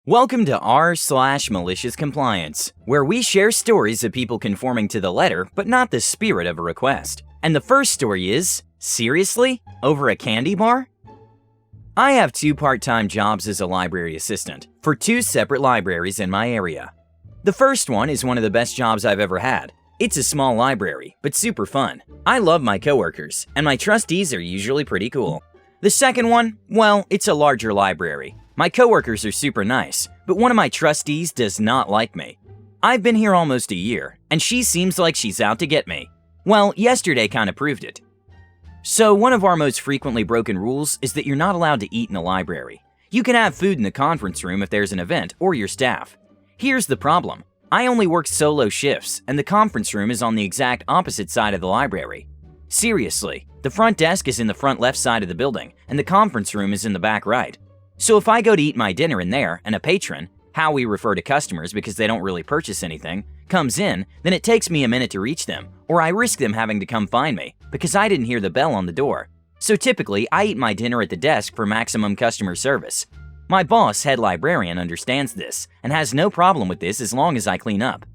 Welcome to r/Malicious Compliance, where we share stories of people conforming to the letter but not the spirit of a request. And the first story is, seriously? Over a candy bar? I have 2 part-time jobs as a library assistant for 2 separate libraries in my area. The first one is one of the best jobs I've ever had. It's a small library, but super fun. I love my coworkers, and my trustees are usually pretty cool. The second one, well, it's a larger library. My coworkers are super nice, but one of my trustees does not like me. I've been here almost a year, and she seems like she's out to get me. Well, yesterday kinda proved it. So one of our most frequently broken rules is that you're not allowed to eat in the library. You can have food in the conference room if there's an event or your staff. Here's the problem. I only work solo shifts, and the conference room is on the exact opposite side of the library. Seriously, the front desk is in the front left side of the building, and the conference room is in the back right. So if I go to eat my dinner in there and a patron, how we refer to customers because they don't really purchase anything, comes in, then it takes me a minute to reach them, or I risk them having to come find me because I didn't hear the bell on the door. So typically, I eat my dinner at the desk for maximum customer service. My boss, head librarian, understands this and has no problem with this as long as I clean up.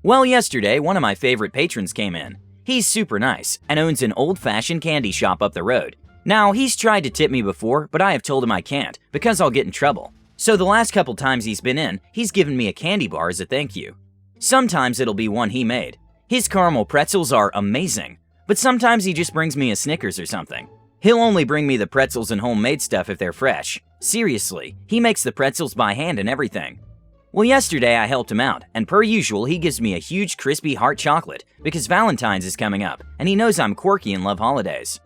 Well, yesterday, one of my favorite patrons came in. He's super nice and owns an old-fashioned candy shop up the road. Now, he's tried to tip me before, but I have told him I can't because I'll get in trouble. So the last couple times he's been in, he's given me a candy bar as a thank you. Sometimes it'll be one he made. His caramel pretzels are amazing, but sometimes he just brings me a Snickers or something. He'll only bring me the pretzels and homemade stuff if they're fresh. Seriously, he makes the pretzels by hand and everything. Well, yesterday I helped him out, and per usual, he gives me a huge crispy heart chocolate because Valentine's is coming up, and he knows I'm quirky and love holidays.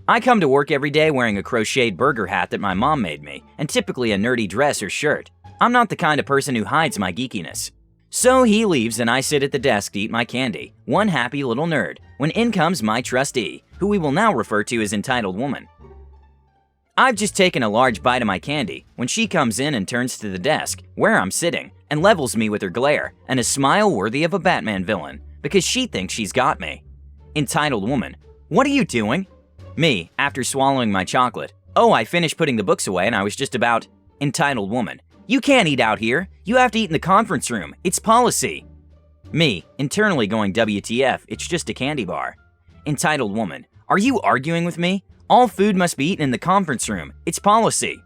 I come to work every day wearing a crocheted burger hat that my mom made me, and typically a nerdy dress or shirt. I'm not the kind of person who hides my geekiness. So he leaves and I sit at the desk to eat my candy, one happy little nerd, when in comes my trustee, who we will now refer to as entitled woman. I've just taken a large bite of my candy when she comes in and turns to the desk, where I'm sitting, and levels me with her glare and a smile worthy of a Batman villain, because she thinks she's got me. Entitled woman, what are you doing? Me, after swallowing my chocolate. Oh, I finished putting the books away and I was just about. Entitled woman, you can't eat out here. You have to eat in the conference room. It's policy. Me, internally going WTF, it's just a candy bar. Entitled woman, are you arguing with me? All food must be eaten in the conference room. It's policy.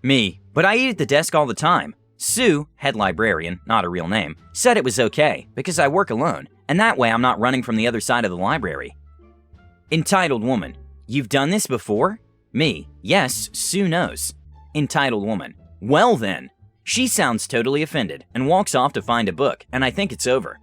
Me, but I eat at the desk all the time. Sue, head librarian, not a real name, said it was okay because I work alone, and that way I'm not running from the other side of the library. Entitled woman, you've done this before? Me, yes, Sue knows. Entitled woman, well then. She sounds totally offended and walks off to find a book, and I think it's over.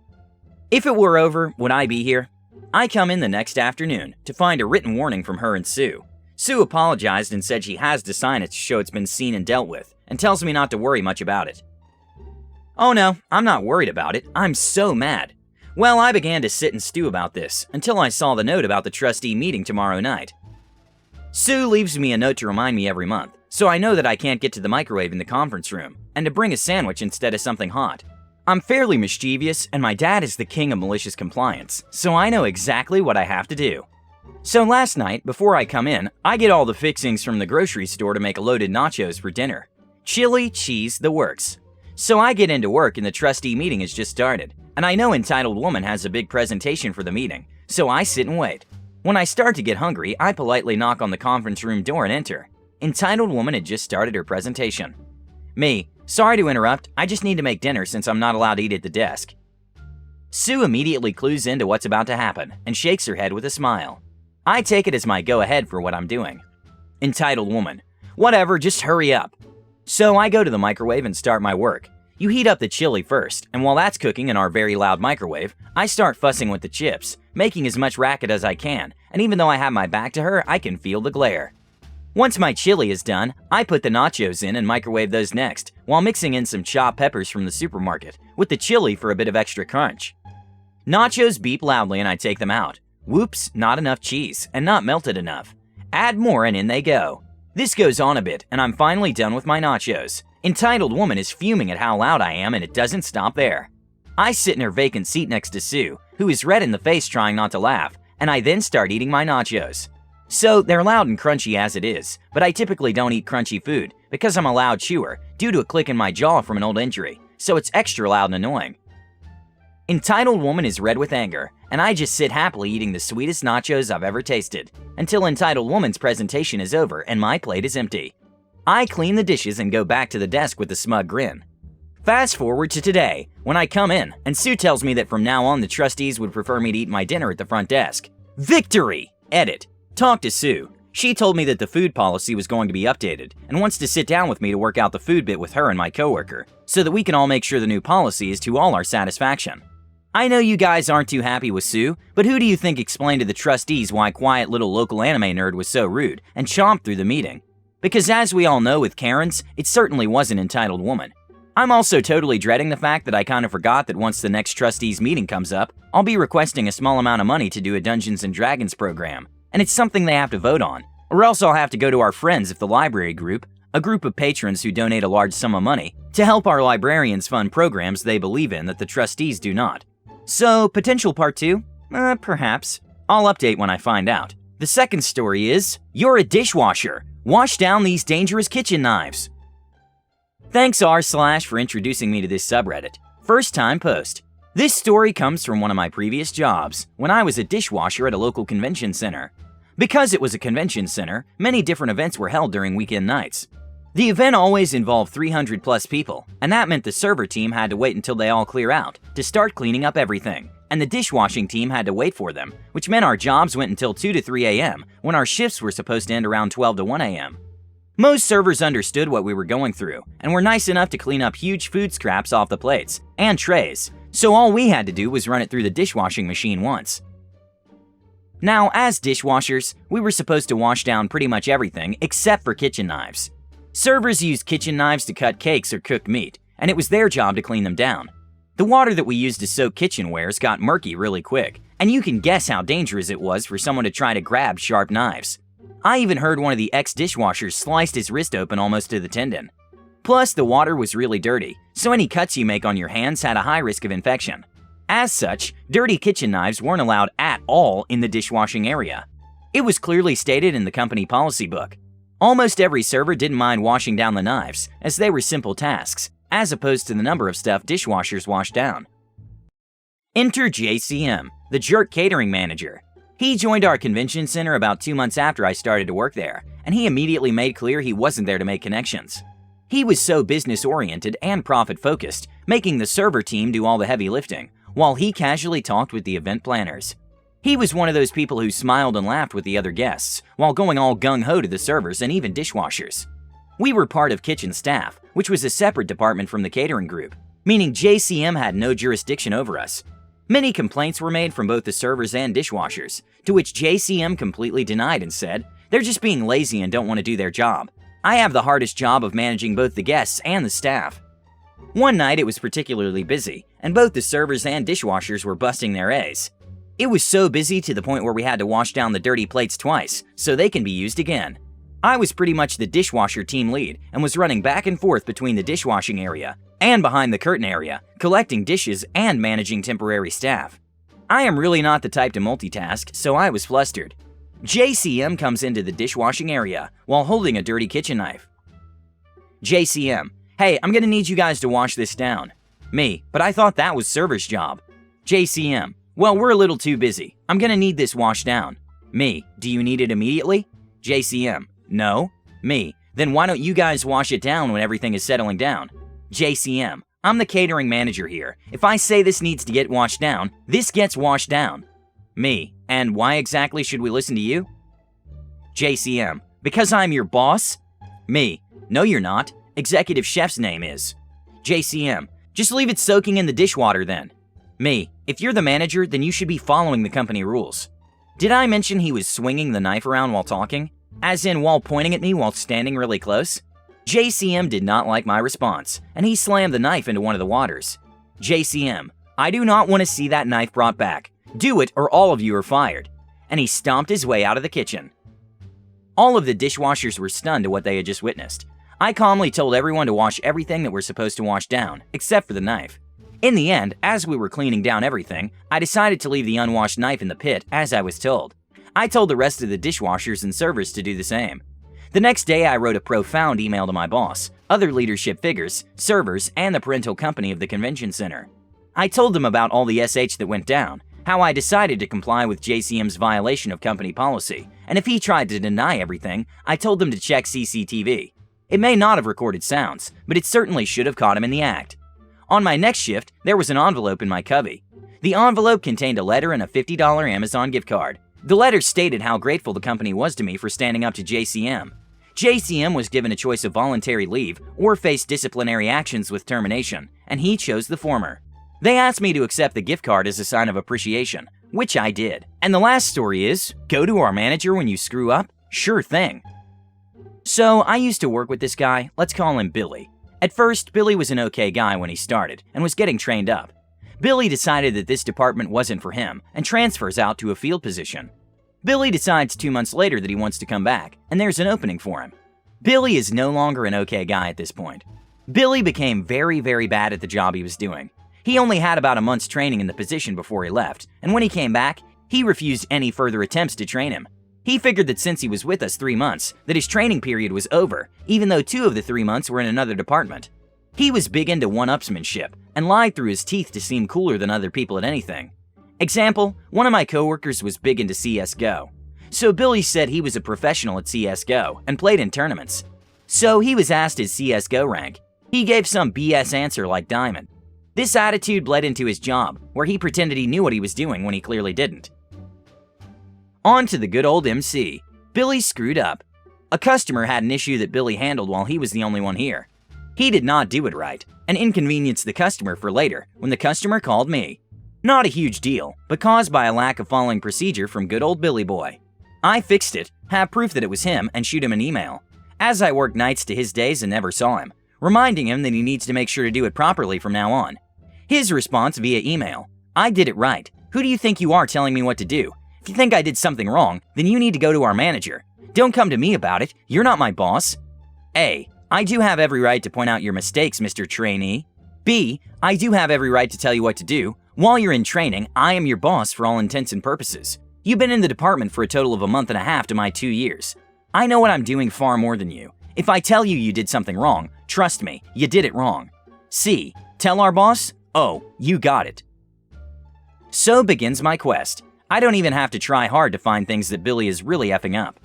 If it were over, would I be here? I come in the next afternoon to find a written warning from her and Sue. Sue apologized and said she has to sign it to show it's been seen and dealt with, and tells me not to worry much about it. Oh no, I'm not worried about it. I'm so mad. Well, I began to sit and stew about this until I saw the note about the trustee meeting tomorrow night. Sue leaves me a note to remind me every month, so I know that I can't get to the microwave in the conference room, and to bring a sandwich instead of something hot. I'm fairly mischievous, and my dad is the king of malicious compliance, so I know exactly what I have to do. So last night, before I come in, I get all the fixings from the grocery store to make loaded nachos for dinner. Chili, cheese, the works. So I get into work and the trustee meeting has just started. And I know entitled woman has a big presentation for the meeting, so I sit and wait. When I start to get hungry, I politely knock on the conference room door and enter. Entitled woman had just started her presentation. Me, sorry to interrupt, I just need to make dinner since I'm not allowed to eat at the desk. Sue immediately clues into what's about to happen and shakes her head with a smile. I take it as my go-ahead for what I'm doing. Entitled woman, whatever, just hurry up. So I go to the microwave and start my work. You heat up the chili first, and while that's cooking in our very loud microwave, I start fussing with the chips, making as much racket as I can, and even though I have my back to her, I can feel the glare. Once my chili is done, I put the nachos in and microwave those next, while mixing in some chopped peppers from the supermarket, with the chili for a bit of extra crunch. Nachos beep loudly and I take them out. Whoops, not enough cheese, and not melted enough. Add more and in they go. This goes on a bit, and I'm finally done with my nachos. Entitled woman is fuming at how loud I am and it doesn't stop there. I sit in her vacant seat next to Sue, who is red in the face trying not to laugh, and I then start eating my nachos. So they're loud and crunchy as it is, but I typically don't eat crunchy food because I'm a loud chewer due to a click in my jaw from an old injury, so it's extra loud and annoying. Entitled woman is red with anger, and I just sit happily eating the sweetest nachos I've ever tasted, until entitled woman's presentation is over and my plate is empty. I clean the dishes and go back to the desk with a smug grin. Fast forward to today, when I come in, and Sue tells me that from now on the trustees would prefer me to eat my dinner at the front desk. Victory! Edit. Talk to Sue. She told me that the food policy was going to be updated, and wants to sit down with me to work out the food bit with her and my coworker, so that we can all make sure the new policy is to all our satisfaction. I know you guys aren't too happy with Sue, but who do you think explained to the trustees why quiet little local anime nerd was so rude and chomped through the meeting? Because as we all know with Karens, it certainly was an entitled woman. I'm also totally dreading the fact that I kind of forgot that once the next trustees meeting comes up, I'll be requesting a small amount of money to do a Dungeons & Dragons program, and it's something they have to vote on, or else I'll have to go to our friends at the library group, a group of patrons who donate a large sum of money, to help our librarians fund programs they believe in that the trustees do not. So, potential part 2? Perhaps. I'll update when I find out. The second story is, you're a dishwasher. Wash down these dangerous kitchen knives. Thanks r/ for introducing me to this subreddit. First time post. This story comes from one of my previous jobs, when I was a dishwasher at a local convention center. Because it was a convention center, many different events were held during weekend nights. The event always involved 300 plus people, and that meant the server team had to wait until they all clear out to start cleaning up everything, and the dishwashing team had to wait for them, which meant our jobs went until 2 to 3 a.m. when our shifts were supposed to end around 12 to 1 a.m. Most servers understood what we were going through and were nice enough to clean up huge food scraps off the plates and trays, so all we had to do was run it through the dishwashing machine once. Now, as dishwashers, we were supposed to wash down pretty much everything except for kitchen knives. Servers used kitchen knives to cut cakes or cook meat, and it was their job to clean them down. The water that we used to soak kitchenwares got murky really quick, and you can guess how dangerous it was for someone to try to grab sharp knives. I even heard one of the ex-dishwashers sliced his wrist open almost to the tendon. Plus, the water was really dirty, so any cuts you make on your hands had a high risk of infection. As such, dirty kitchen knives weren't allowed at all in the dishwashing area. It was clearly stated in the company policy book. Almost every server didn't mind washing down the knives, as they were simple tasks, as opposed to the number of stuff dishwashers wash down. Enter JCM, the jerk catering manager. He joined our convention center about 2 months after I started to work there, and he immediately made clear he wasn't there to make connections. He was so business-oriented and profit-focused, making the server team do all the heavy lifting, while he casually talked with the event planners. He was one of those people who smiled and laughed with the other guests, while going all gung-ho to the servers and even dishwashers. We were part of kitchen staff, which was a separate department from the catering group, meaning JCM had no jurisdiction over us. Many complaints were made from both the servers and dishwashers, to which JCM completely denied and said, they're just being lazy and don't want to do their job. I have the hardest job of managing both the guests and the staff. One night it was particularly busy, and both the servers and dishwashers were busting their A's. It was so busy to the point where we had to wash down the dirty plates twice, so they can be used again. I was pretty much the dishwasher team lead and was running back and forth between the dishwashing area and behind the curtain area, collecting dishes and managing temporary staff. I am really not the type to multitask, so I was flustered. JCM comes into the dishwashing area while holding a dirty kitchen knife. JCM, hey, I'm gonna need you guys to wash this down. Me, but I thought that was server's job. JCM, well, we're a little too busy. I'm gonna need this washed down. Me, do you need it immediately? JCM, no. Me, then why don't you guys wash it down when everything is settling down? JCM, I'm the catering manager here. If I say this needs to get washed down, this gets washed down. Me, and why exactly should we listen to you? JCM, because I'm your boss? Me, no you're not. Executive chef's name is. JCM, just leave it soaking in the dishwater then. Me, if you're the manager, then you should be following the company rules. Did I mention he was swinging the knife around while talking? As in while pointing at me while standing really close? JCM did not like my response, and he slammed the knife into one of the waters. JCM, I do not want to see that knife brought back. Do it or all of you are fired. And he stomped his way out of the kitchen. All of the dishwashers were stunned at what they had just witnessed. I calmly told everyone to wash everything that we're supposed to wash down, except for the knife. In the end, as we were cleaning down everything, I decided to leave the unwashed knife in the pit as I was told. I told the rest of the dishwashers and servers to do the same. The next day, I wrote a profound email to my boss, other leadership figures, servers, and the parental company of the convention center. I told them about all the SH that went down, how I decided to comply with JCM's violation of company policy, and if he tried to deny everything, I told them to check CCTV. It may not have recorded sounds, but it certainly should have caught him in the act. On my next shift, there was an envelope in my cubby. The envelope contained a letter and a $50 Amazon gift card. The letter stated how grateful the company was to me for standing up to JCM. JCM was given a choice of voluntary leave or face disciplinary actions with termination, and he chose the former. They asked me to accept the gift card as a sign of appreciation, which I did. And the last story is, go to our manager when you screw up? Sure thing. So I used to work with this guy, let's call him Billy. At first, Billy was an okay guy when he started and was getting trained up. Billy decided that this department wasn't for him and transfers out to a field position. Billy decides 2 months later that he wants to come back, and there's an opening for him. Billy is no longer an okay guy at this point. Billy became very, very bad at the job he was doing. He only had about a month's training in the position before he left, and when he came back, he refused any further attempts to train him. He figured that since he was with us 3 months, that his training period was over, even though 2 of the 3 months were in another department. He was big into one-upsmanship and lied through his teeth to seem cooler than other people at anything. Example, one of my coworkers was big into CSGO. So Billy said he was a professional at CSGO and played in tournaments. So he was asked his CSGO rank. He gave some BS answer like Diamond. This attitude bled into his job, where he pretended he knew what he was doing when he clearly didn't. On to the good old MC. Billy screwed up. A customer had an issue that Billy handled while he was the only one here. He did not do it right, and inconvenienced the customer for later when the customer called me. Not a huge deal, but caused by a lack of following procedure from good old Billy Boy. I fixed it, have proof that it was him, and shoot him an email. As I worked nights to his days and never saw him, reminding him that he needs to make sure to do it properly from now on. His response via email, I did it right. Who do you think you are telling me what to do? If you think I did something wrong, then you need to go to our manager. Don't come to me about it, you're not my boss. A. I do have every right to point out your mistakes, Mr. Trainee. B. I do have every right to tell you what to do. While you're in training, I am your boss for all intents and purposes. You've been in the department for a total of a month and a half to my 2 years. I know what I'm doing far more than you. If I tell you you did something wrong, trust me, you did it wrong. C. Tell our boss? Oh, you got it. So begins my quest. I don't even have to try hard to find things that Billy is really effing up.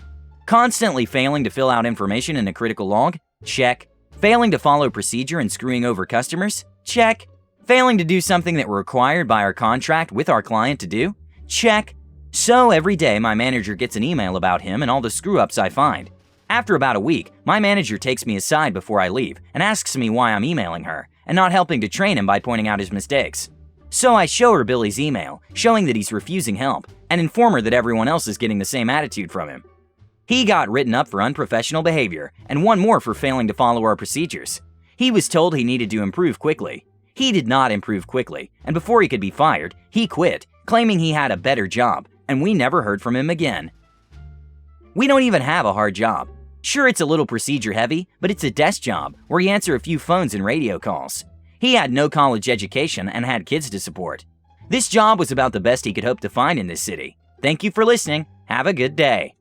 Constantly failing to fill out information in a critical log? Check. Failing to follow procedure and screwing over customers? Check. Failing to do something that we're required by our contract with our client to do? Check. So every day my manager gets an email about him and all the screw-ups I find. After about a week, my manager takes me aside before I leave and asks me why I'm emailing her and not helping to train him by pointing out his mistakes. So I show her Billy's email, showing that he's refusing help, and inform her that everyone else is getting the same attitude from him. He got written up for unprofessional behavior, and one more for failing to follow our procedures. He was told he needed to improve quickly. He did not improve quickly, and before he could be fired, he quit, claiming he had a better job, and we never heard from him again. We don't even have a hard job. Sure, it's a little procedure heavy, but it's a desk job where you answer a few phones and radio calls. He had no college education and had kids to support. This job was about the best he could hope to find in this city. Thank you for listening. Have a good day.